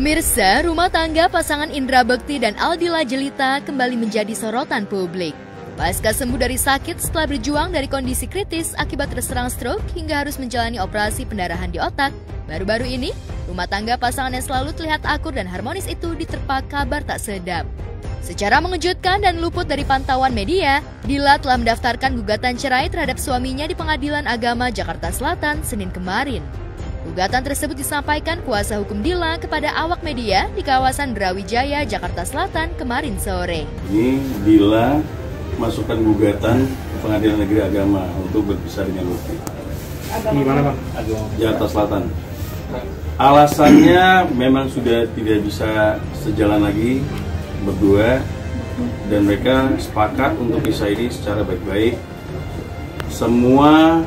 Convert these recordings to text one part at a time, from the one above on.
Pemirsa, rumah tangga pasangan Indra Bekti dan Aldila Jelita kembali menjadi sorotan publik. Pasca sembuh dari sakit setelah berjuang dari kondisi kritis akibat terserang stroke hingga harus menjalani operasi pendarahan di otak, baru-baru ini, rumah tangga pasangan yang selalu terlihat akur dan harmonis itu diterpa kabar tak sedap. Secara mengejutkan dan luput dari pantauan media, Dila telah mendaftarkan gugatan cerai terhadap suaminya di Pengadilan Agama Jakarta Selatan Senin kemarin. Gugatan tersebut disampaikan kuasa hukum Dila kepada awak media di kawasan Brawijaya, Jakarta Selatan kemarin sore. Ini Dila masukkan gugatan ke Pengadilan Negeri Agama untuk berpisah dengan Lutfi. Di mana, Bang? Jakarta Selatan. Alasannya memang sudah tidak bisa sejalan lagi berdua dan mereka sepakat untuk pisah ini secara baik-baik. Semua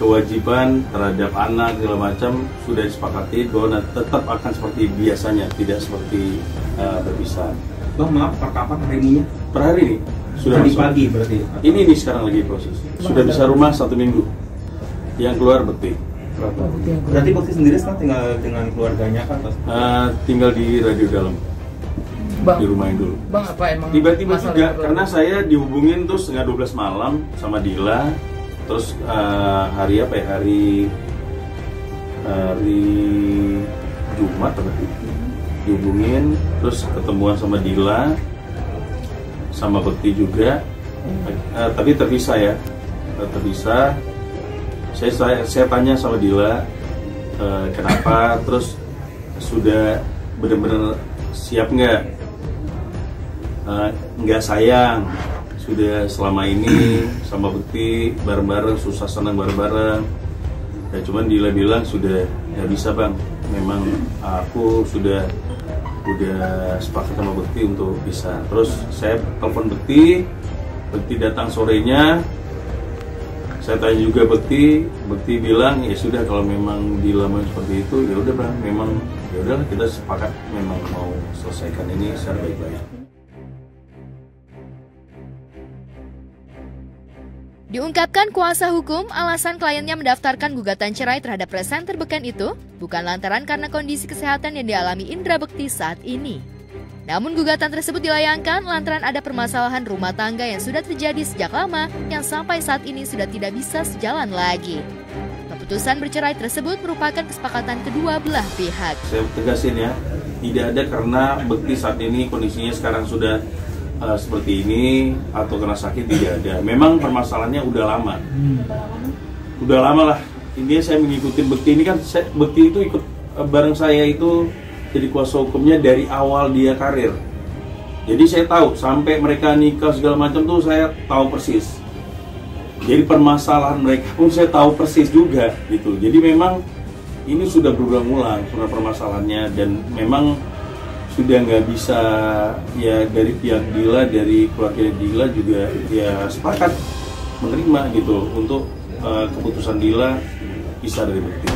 kewajiban terhadap anak segala macam sudah disepakati bahwa tetap akan seperti biasanya, tidak seperti berpisah. Bang, maaf, per kapan hari ininya? Per hari ini sudah di pagi berarti. Ini sekarang lagi proses. Sudah bisa rumah 1 minggu. Yang keluar Bekti. Berarti Bekti sendiri sekarang tinggal dengan keluarganya kan? Tinggal di radio dalam. Bang, di rumah dulu. Bang, apa emang tiba-tiba juga karena saya dihubungin terus setengah 12 malam sama Dila. Terus hari apa ya, hari Jumat berarti dihubungin, terus ketemuan sama Dila sama Bekti juga, tapi terpisah ya, terpisah. Saya tanya sama Dila kenapa, terus sudah benar-benar siap nggak sayang. Sudah selama ini sama Bekti bareng-bareng, susah senang bareng-bareng. Ya cuman Dila bilang sudah nggak bisa Bang, memang aku sudah sepakat sama Bekti untuk bisa. Terus saya telepon Bekti datang sorenya. Saya tanya juga Bekti bilang ya sudah kalau memang Dila mau seperti itu ya udah Bang, memang ya udah kita sepakat memang mau selesaikan ini secara baik-baik. Diungkapkan kuasa hukum, alasan kliennya mendaftarkan gugatan cerai terhadap presenter beken itu bukan lantaran karena kondisi kesehatan yang dialami Indra Bekti saat ini. Namun gugatan tersebut dilayangkan lantaran ada permasalahan rumah tangga yang sudah terjadi sejak lama yang sampai saat ini sudah tidak bisa sejalan lagi. Keputusan bercerai tersebut merupakan kesepakatan kedua belah pihak. Saya tegasin ya, tidak ada karena Bekti saat ini kondisinya sekarang sudah seperti ini atau kena sakit, tidak ada. Memang permasalahannya udah lama. Udah lama lah. Intinya saya mengikuti Bekti ini kan, Bekti itu ikut bareng saya itu jadi kuasa hukumnya dari awal dia karir. Jadi saya tahu sampai mereka nikah segala macam tuh saya tahu persis. Jadi permasalahan mereka pun saya tahu persis juga gitu. Jadi memang ini sudah berulang-ulang sudah permasalahannya dan memang sudah nggak bisa ya, dari pihak Dila, dari keluarga Dila juga ya sepakat menerima gitu untuk keputusan Dila pisah dari Bekti.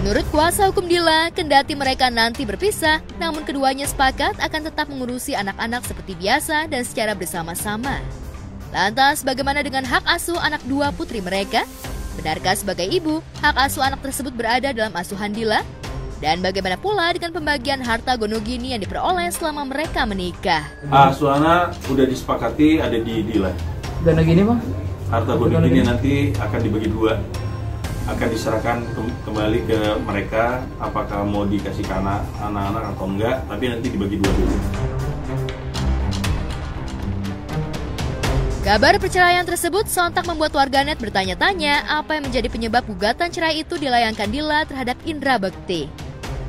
Menurut kuasa hukum Dila, kendati mereka nanti berpisah, namun keduanya sepakat akan tetap mengurusi anak-anak seperti biasa dan secara bersama-sama. Lantas bagaimana dengan hak asuh anak dua putri mereka? Benarkah sebagai ibu, hak asuh anak tersebut berada dalam asuhan Dila? Dan bagaimana pula dengan pembagian harta gonogini yang diperoleh selama mereka menikah? Asuh anak sudah disepakati ada di Dila. Gonogini Bang? Harta gonogini nanti akan dibagi dua. Akan diserahkan kembali ke mereka, apakah mau dikasih ke anak-anak atau enggak, tapi nanti dibagi dua dulu. Kabar perceraian tersebut sontak membuat warganet bertanya-tanya apa yang menjadi penyebab gugatan cerai itu dilayangkan Dila terhadap Indra Bekti.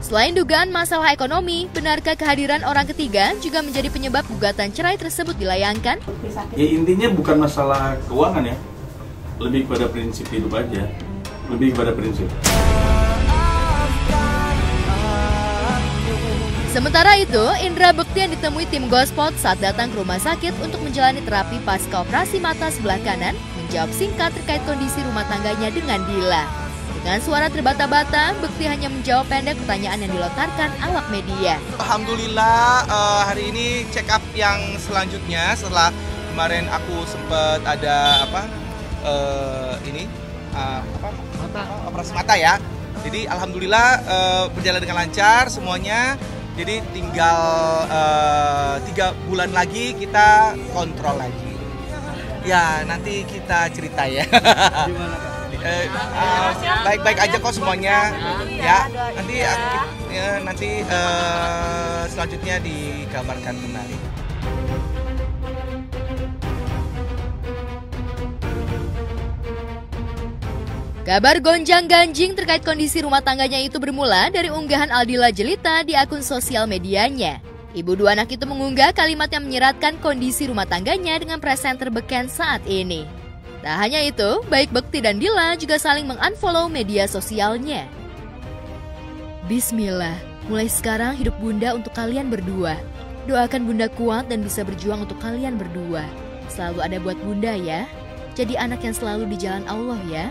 Selain dugaan masalah ekonomi, benarkah kehadiran orang ketiga juga menjadi penyebab gugatan cerai tersebut dilayangkan? Ya intinya bukan masalah keuangan ya, lebih kepada prinsip hidup aja, lebih kepada prinsip. Sementara itu, Indra Bekti yang ditemui tim Gospot saat datang ke rumah sakit untuk menjalani terapi pasca operasi mata sebelah kanan, menjawab singkat terkait kondisi rumah tangganya dengan Dila. Dengan suara terbata-bata, Bekti hanya menjawab pendek pertanyaan yang dilontarkan awak media. Alhamdulillah hari ini check up yang selanjutnya setelah kemarin aku sempat ada operasi mata ya. Jadi alhamdulillah berjalan dengan lancar semuanya. Jadi tinggal 3 bulan lagi kita kontrol lagi. Ya nanti kita cerita ya. Baik-baik aja kok semuanya. Ya nanti selanjutnya dikabarkan kembali. Kabar gonjang-ganjing terkait kondisi rumah tangganya itu bermula dari unggahan Aldila Djelita di akun sosial medianya. Ibu 2 anak itu mengunggah kalimat yang menyeratkan kondisi rumah tangganya dengan presenter beken saat ini. Tak hanya itu, baik Bekti dan Dila juga saling mengunfollow media sosialnya. Bismillah, mulai sekarang hidup Bunda untuk kalian berdua. Doakan Bunda kuat dan bisa berjuang untuk kalian berdua. Selalu ada buat Bunda ya. Jadi anak yang selalu di jalan Allah ya.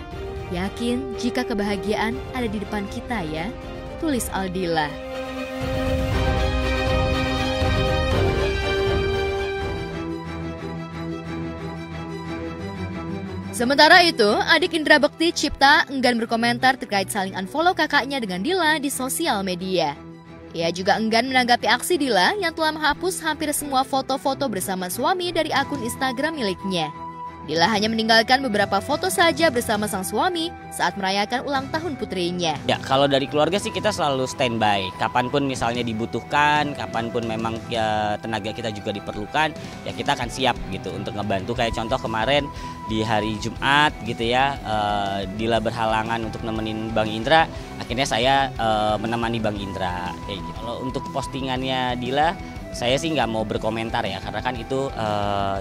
Yakin jika kebahagiaan ada di depan kita ya, tulis Aldila. Sementara itu, adik Indra Bekti Cipta enggan berkomentar terkait saling unfollow kakaknya dengan Dila di sosial media. Ia juga enggan menanggapi aksi Dila yang telah menghapus hampir semua foto-foto bersama suami dari akun Instagram miliknya. Dila hanya meninggalkan beberapa foto saja bersama sang suami saat merayakan ulang tahun putrinya. Ya, kalau dari keluarga sih kita selalu standby. Kapanpun misalnya dibutuhkan, kapanpun memang ya, tenaga kita juga diperlukan, ya kita akan siap gitu untuk ngebantu. Kayak contoh kemarin di hari Jumat gitu ya, Dila berhalangan untuk nemenin Bang Indra, akhirnya saya menemani Bang Indra kayak gitu. Kalau untuk postingannya Dila, saya sih nggak mau berkomentar ya, karena kan itu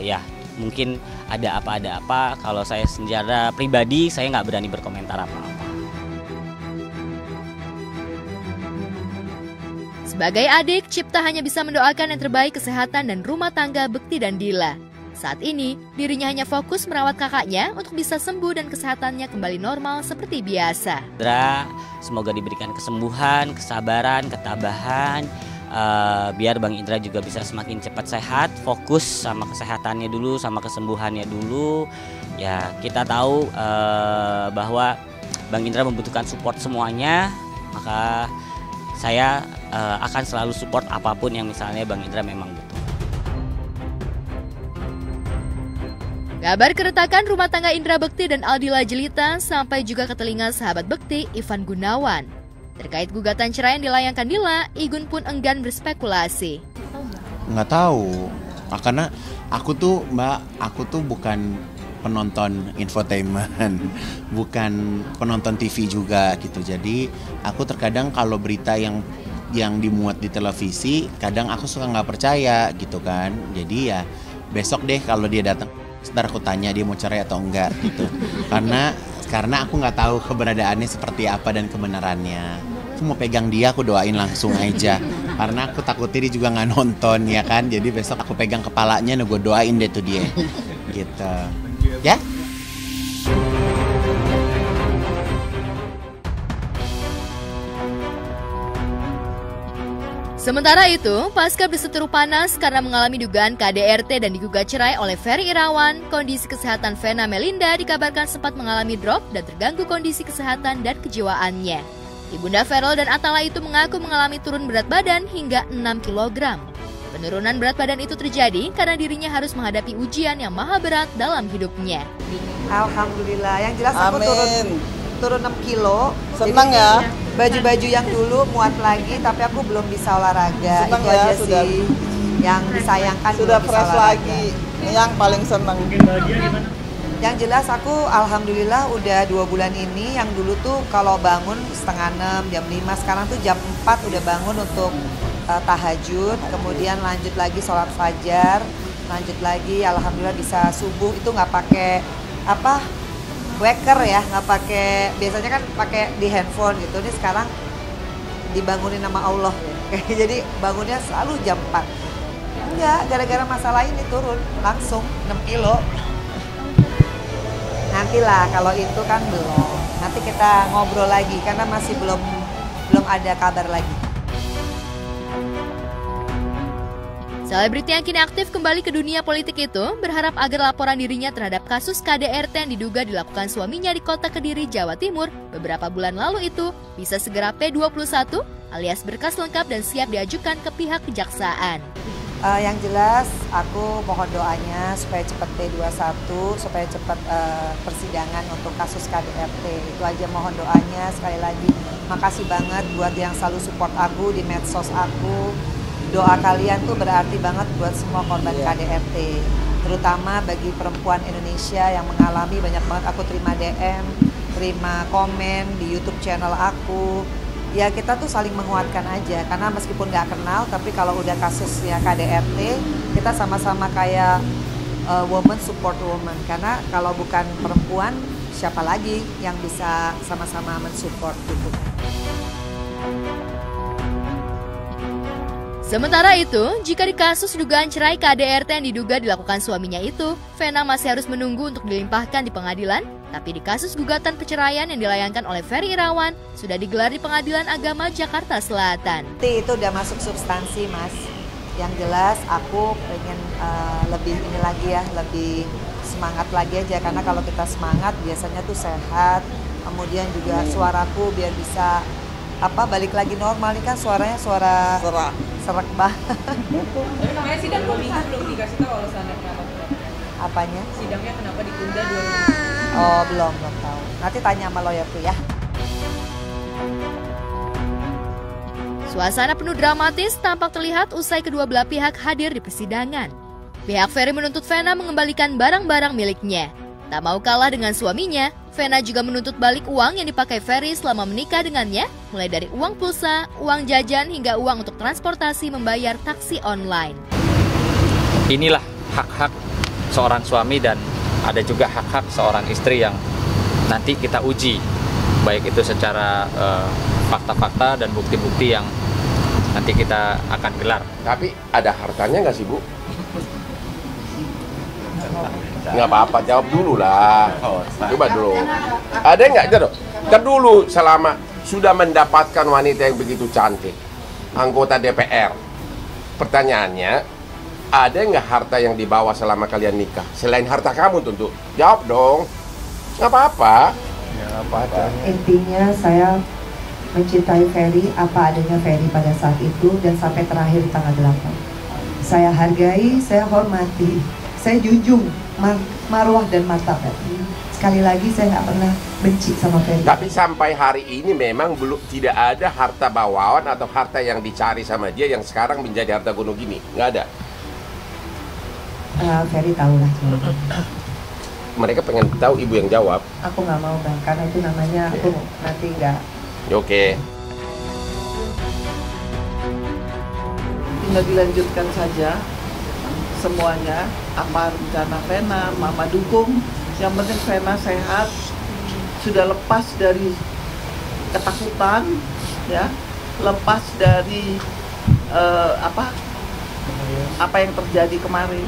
ya mungkin ada apa. Kalau saya secara pribadi, saya nggak berani berkomentar apa-apa. Sebagai adik, Cipta hanya bisa mendoakan yang terbaik kesehatan dan rumah tangga Bekti dan Dila. Saat ini, dirinya hanya fokus merawat kakaknya untuk bisa sembuh dan kesehatannya kembali normal seperti biasa. Semoga diberikan kesembuhan, kesabaran, ketabahan, biar Bang Indra juga bisa semakin cepat sehat, fokus sama kesehatannya dulu, sama kesembuhannya dulu. Ya kita tahu bahwa Bang Indra membutuhkan support semuanya, maka saya akan selalu support apapun yang misalnya Bang Indra memang butuh. Kabar keretakan rumah tangga Indra Bekti dan Aldila Djelita sampai juga ke telinga sahabat Bekti, Ivan Gunawan. Terkait gugatan cerai yang dilayangkan Dila, Igun pun enggan berspekulasi. Nggak tahu, karena aku tuh bukan penonton infotainment, bukan penonton TV juga gitu. Jadi aku terkadang kalau berita yang dimuat di televisi, kadang aku suka nggak percaya gitu kan. Jadi ya besok deh kalau dia datang, ntar aku tanya dia mau cerai atau enggak gitu. Karena aku nggak tahu keberadaannya seperti apa dan kebenarannya. Aku mau pegang dia, aku doain langsung aja. Karena aku takutnya dia juga nggak nonton ya kan. Jadi besok aku pegang kepalanya, gue doain deh tuh dia. Gitu. Ya? Sementara itu, pasca berseteru panas karena mengalami dugaan KDRT dan digugat cerai oleh Ferry Irawan, kondisi kesehatan Vena Melinda dikabarkan sempat mengalami drop dan terganggu kondisi kesehatan dan kejiwaannya. Ibunda Ferel dan Atala itu mengaku mengalami turun berat badan hingga 6 kg. Penurunan berat badan itu terjadi karena dirinya harus menghadapi ujian yang maha berat dalam hidupnya. Alhamdulillah, yang jelas aku turun 6 kilo. Senang ya. Baju-baju yang dulu muat lagi, tapi aku belum bisa olahraga. Senang itu ya, aja sudah, sih yang disayangkan. Sudah fresh lagi. Ini yang paling senang. Yang jelas aku alhamdulillah udah 2 bulan ini. Yang dulu tuh kalau bangun setengah 6, jam 5, sekarang tuh jam 4 udah bangun untuk tahajud. Kemudian lanjut lagi sholat fajar, lanjut lagi alhamdulillah bisa subuh itu nggak pakai waker ya, nggak pakai, biasanya kan pakai di handphone gitu. Ini sekarang dibangunin sama Allah jadi bangunnya selalu jam 4. Enggak, gara-gara masalah ini turun langsung 6 kilo. Nantilah kalau itu kan belum. Nanti kita ngobrol lagi karena masih belum ada kabar lagi. Selebriti yang kini aktif kembali ke dunia politik itu berharap agar laporan dirinya terhadap kasus KDRT yang diduga dilakukan suaminya di kota Kediri, Jawa Timur beberapa bulan lalu itu bisa segera P21 alias berkas lengkap dan siap diajukan ke pihak kejaksaan. Yang jelas aku mohon doanya supaya cepat P21, supaya cepat persidangan untuk kasus KDRT. Itu aja mohon doanya. Sekali lagi makasih banget buat yang selalu support aku di medsos aku. Doa kalian tuh berarti banget buat semua korban KDRT, terutama bagi perempuan Indonesia yang mengalami. Banyak banget aku terima DM, terima komen di YouTube channel aku. Ya kita tuh saling menguatkan aja, karena meskipun nggak kenal, tapi kalau udah kasusnya KDRT, kita sama-sama kayak woman support woman. Karena kalau bukan perempuan, siapa lagi yang bisa sama-sama mensupport gitu. Sementara itu, jika di kasus dugaan cerai KDRT yang diduga dilakukan suaminya itu, Vena masih harus menunggu untuk dilimpahkan di pengadilan. Tapi di kasus gugatan perceraian yang dilayangkan oleh Ferry Irawan, sudah digelar di Pengadilan Agama Jakarta Selatan. Itu udah masuk substansi, Mas. Yang jelas aku pengen lebih ini lagi ya, lebih semangat lagi aja. Karena kalau kita semangat biasanya tuh sehat, kemudian juga suaraku biar bisa balik lagi normal. Ini kan suaranya suara serak banget. Tapi namanya sidang 2 minggu belum dikasih tahu alasannya kenapa? Apanya? Sidangnya kenapa ditunda 2 minggu? Oh belum tahu. Nanti tanya sama lawyerku ya. Suasana penuh dramatis tampak terlihat usai kedua belah pihak hadir di persidangan. Pihak Ferry menuntut Vena mengembalikan barang-barang miliknya. Tak mau kalah dengan suaminya, Vena juga menuntut balik uang yang dipakai Ferry selama menikah dengannya, mulai dari uang pulsa, uang jajan, hingga uang untuk transportasi membayar taksi online. Inilah hak-hak seorang suami dan ada juga hak-hak seorang istri yang nanti kita uji, baik itu secara fakta-fakta dan bukti-bukti yang nanti kita akan gelar. Tapi ada hartanya nggak sih, Bu? Nggak apa-apa, jawab dulu lah. Coba dulu. Ada nggak? Ntar dulu, selama sudah mendapatkan wanita yang begitu cantik, anggota DPR, pertanyaannya, ada nggak harta yang dibawa selama kalian nikah? Selain harta kamu tentu. Jawab dong. Nggak apa-apa. Ya, apa-apa. Intinya saya mencintai Ferry apa adanya Ferry pada saat itu dan sampai terakhir di tanggal 8. Saya hargai, saya hormati, saya junjung marwah dan martabat. Sekali lagi saya nggak pernah benci sama Ferry. Tapi sampai hari ini memang belum tidak ada harta bawaan atau harta yang dicari sama dia yang sekarang menjadi harta gunung gini. Nggak ada. Ferry tahu lah. Mereka pengen tahu, ibu yang jawab. Aku nggak mau Bang, karena itu namanya aku nanti nggak. Oke. Tinggal dilanjutkan saja semuanya, apa rencana Vena, Mama dukung. Yang penting Vena sehat, sudah lepas dari ketakutan, ya, lepas dari apa yang terjadi kemarin.